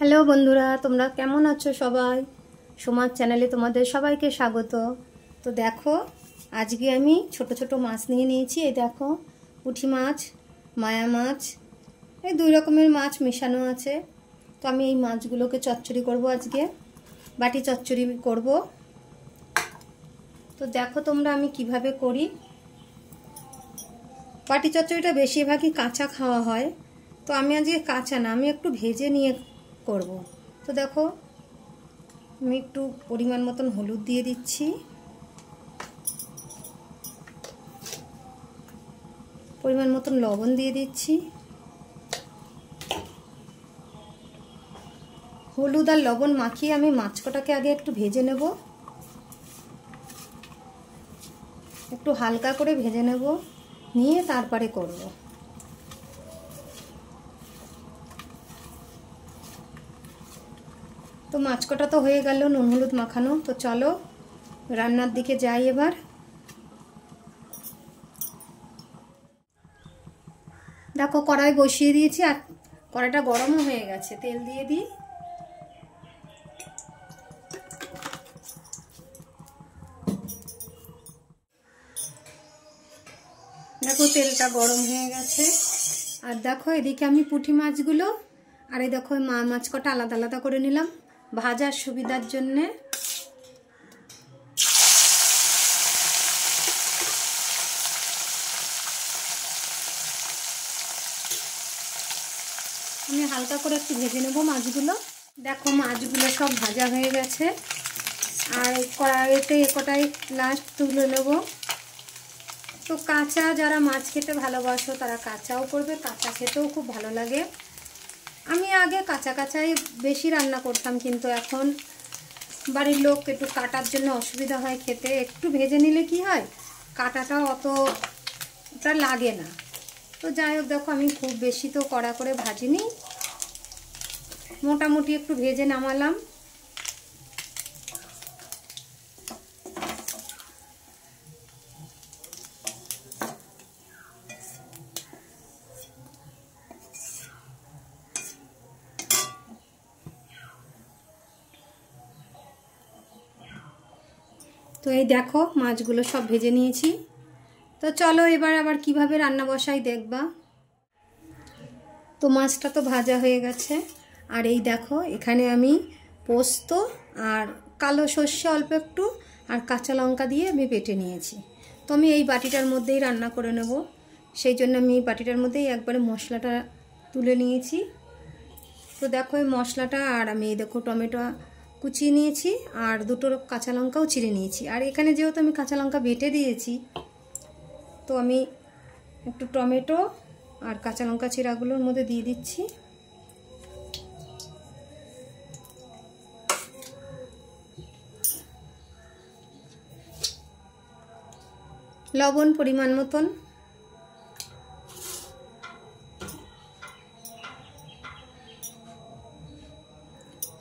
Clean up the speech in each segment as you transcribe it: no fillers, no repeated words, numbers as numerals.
Hello বন্ধুরা, তোমরা কেমন আছো সবাই? সোমার চ্যানেলে তোমাদের সবাইকে স্বাগত। তো দেখো, আজকে আমি ছোট ছোট মাছ নিয়ে নিয়েছি। এই দেখো, পুঁটি মাছ, মায়া মাছ, এই দুই রকমের মাছ মেশানো আছে। তো আমি এই মাছগুলোকে চচ্চড়ি করব, আজকে বাটি চচ্চড়ি করব। তো দেখো তোমরা আমি কিভাবে করি। বাটি চচ্চড়িটা বেশিরভাগই কাঁচা খাওয়া হয়, তো আমি আজকে কাঁচা না, আমি একটু ভেজে নিয়ে করব। তো দেখো, আমি একটু পরিমাণ মতন হলুদ দিয়ে দিচ্ছি, পরিমাণ মতন লবণ দিয়ে দিচ্ছি। হলুদ আর লবণ মাখিয়ে আমি মাছ কটাকে আগে একটু ভেজে নেব, একটু হালকা করে ভেজে নেব, নিয়ে তারপরে করব। তো মাছ কটা তো হয়ে গেল নুন হলুদ মাখানো। তো চলো রান্নার দিকে যাই এবার। দেখো, কড়াই বসিয়ে দিয়েছি আর কড়াইটা গরমও হয়ে গেছে। তেল দিয়ে দিই। দেখো, তেলটা গরম হয়ে গেছে। আর দেখো, এদিকে আমি পুঁটি মাছগুলো আর এই দেখো মা মাছ কটা আলাদা আলাদা করে নিলাম ভাজার সুবিধার জন্যে। আমি হালকা করে একটু ভেজে নেব মাছগুলো। দেখো, মাছগুলো সব ভাজা হয়ে গেছে আর কড়াইতে কটাই লাস্ট তুলে নেব। তো কাঁচা যারা মাছ খেতে ভালোবাসো তারা কাঁচাও করবে, কাঁচা খেতেও খুব ভালো লাগে। আমি আগে কাঁচা কাঁচাই বেশি রান্না করতাম, কিন্তু এখন বাড়ির লোক একটু কাটার জন্য অসুবিধা হয় খেতে। একটু ভেজে নিলে কি হয়, কাটাটা অতটা লাগে না। তো যাই হোক, দেখো আমি খুব বেশি তো কড়া করে ভাজিনি, মোটামুটি একটু ভেজে নামালাম। তো এই দেখো, মাছগুলো সব ভেজে নিয়েছি। তো চলো এবার আবার কিভাবে রান্না বসাই দেখবা। তো মাছটা তো ভাজা হয়ে গেছে। আর এই দেখো, এখানে আমি পোস্ত আর কালো সর্ষে অল্প একটু আর কাঁচা লঙ্কা দিয়ে আমি বেটে নিয়েছি। তো আমি এই বাটিটার মধ্যেই রান্না করে নেব, সেই জন্য আমি এই বাটিটার মধ্যেই একবারে মশলাটা তুলে নিয়েছি। তো দেখো, এই মশলাটা আর আমি এই দেখো টমেটো কুচিয়ে নিয়েছি আর দুটো কাঁচা লঙ্কাও চিড়ে নিয়েছি। আর এখানে যেহেতু আমি কাঁচা লঙ্কা বেটে দিয়েছি, তো আমি একটু টমেটো আর কাঁচা লঙ্কা চিরাগুলোর মধ্যে দিয়ে দিচ্ছি। লবণ পরিমাণ মতন,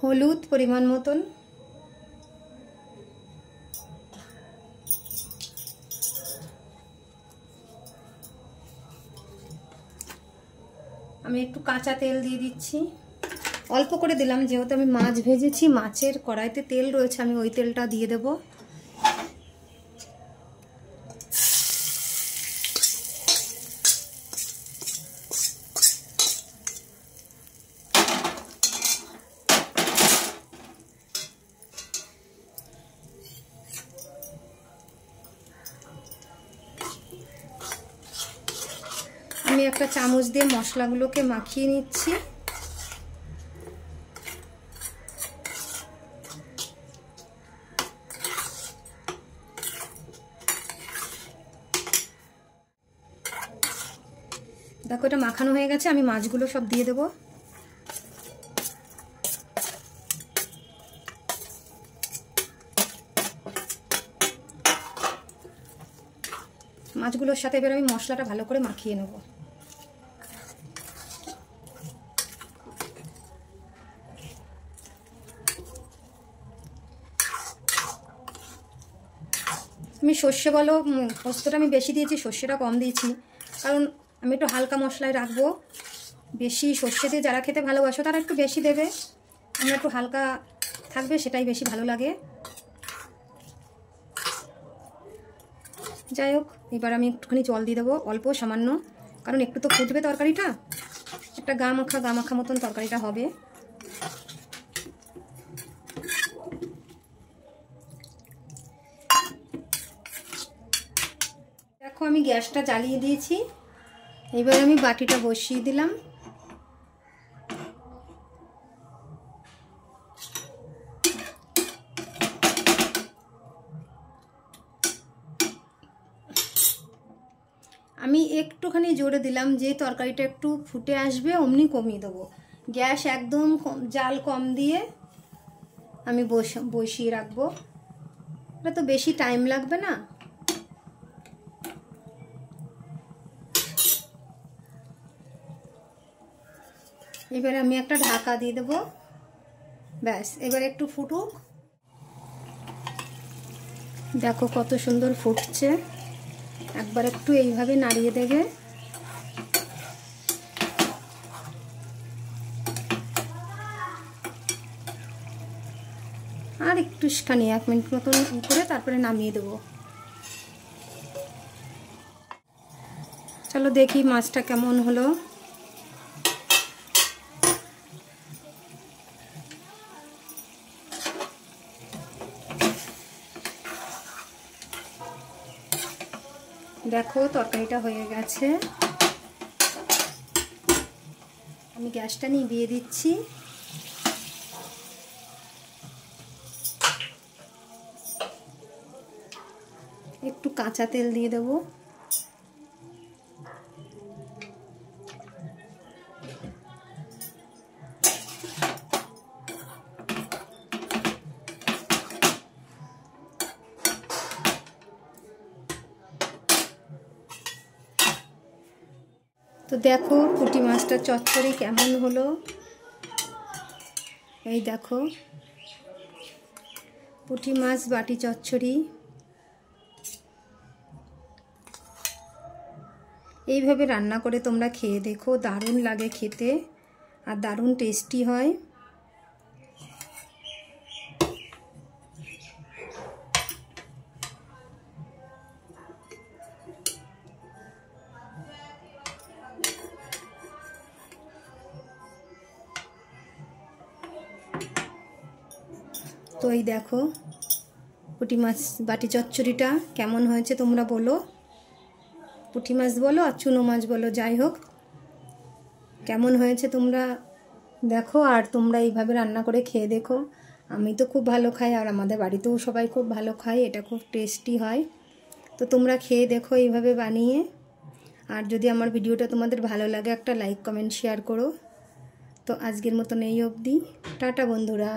হলুদ পরিমাণ মতন, আমি একটু কাঁচা তেল দিয়ে দিচ্ছি, অল্প করে দিলাম, যেহেতু আমি মাছ ভেজেছি, মাছের কড়াইতে তেল রয়েছে, আমি ওই তেলটা দিয়ে দেব। আমি একটা চামচ দিয়ে মশলাগুলোকে মাখিয়ে নিচ্ছি। দেখো, এটা মাখানো হয়ে গেছে, আমি মাছগুলো সব দিয়ে দেবো। মাছগুলোর সাথে এবার আমি মশলাটা ভালো করে মাখিয়ে নেব। আমি সর্ষে বলো পোস্তটা আমি বেশি দিয়েছি, সর্ষেটা কম দিয়েছি, কারণ আমি একটু হালকা মশলায় রাখবো। বেশি সর্ষে দিয়ে যারা খেতে ভালোবাসো তারা একটু বেশি দেবে, আমার একটু হালকা থাকবে, সেটাই বেশি ভালো লাগে। যাই হোক, এবার আমি একটুখানি জল দিয়ে দেবো, অল্প সামান্য, কারণ একটু তো ফুটবে তরকারিটা, একটা গা মাখা মতন তরকারিটা হবে। দেখো আমি গ্যাসটা জ্বালিয়ে দিয়েছি, এবার আমি বাটিটা বসিয়ে দিলাম। আমি একটুখানি জোরে দিলাম, যে তরকারিটা একটু ফুটে আসবে অমনি কমিয়ে দেবো। গ্যাস একদম জাল কম দিয়ে আমি বসিয়ে রাখবো, এটা তো বেশি টাইম লাগবে না। এবার আমি একটা ঢাকা দিয়ে দেবো, ব্যাস এবার একটু ফুটুক। দেখো কত সুন্দর ফুটছে, একবার একটু এইভাবে নাড়িয়ে দেবে। আর একটুখানি 1 মিনিট মতন করে তারপরে নামিয়ে দেবো। চলো দেখি মাছটা কেমন হলো। দেখো তরকারিটা হয়ে গেছে, আমি গ্যাসটা নিভিয়ে দিচ্ছি। একটু কাঁচা তেল দিয়ে দেবো। তো দেখো পুঁটি মাছটা চচ্চড়ি কেমন হলো, এই দেখো পুঁটি মাছ বাটি চচ্চড়ি। এইভাবে রান্না করে তোমরা খেয়ে দেখো, দারুণ লাগে খেতে আর দারুণ টেস্টি হয়। তো এই দেখো পুঁটি মাছ বাটি চচ্চড়িটা কেমন হয়েছে তোমরা বলো, পুঁটি মাছ বলো আর চুনো মাছ বলো, যাই হোক কেমন হয়েছে তোমরা দেখো। আর তোমরা এইভাবে রান্না করে খেয়ে দেখো, আমি তো খুব ভালো খাই আর আমাদের বাড়িতেও সবাই খুব ভালো খায়, এটা খুব টেস্টি হয়। তো তোমরা খেয়ে দেখো এইভাবে বানিয়ে। আর যদি আমার ভিডিওটা তোমাদের ভালো লাগে একটা লাইক কমেন্ট শেয়ার করো। তো আজকের মতন এই অবধি, টাটা বন্ধুরা।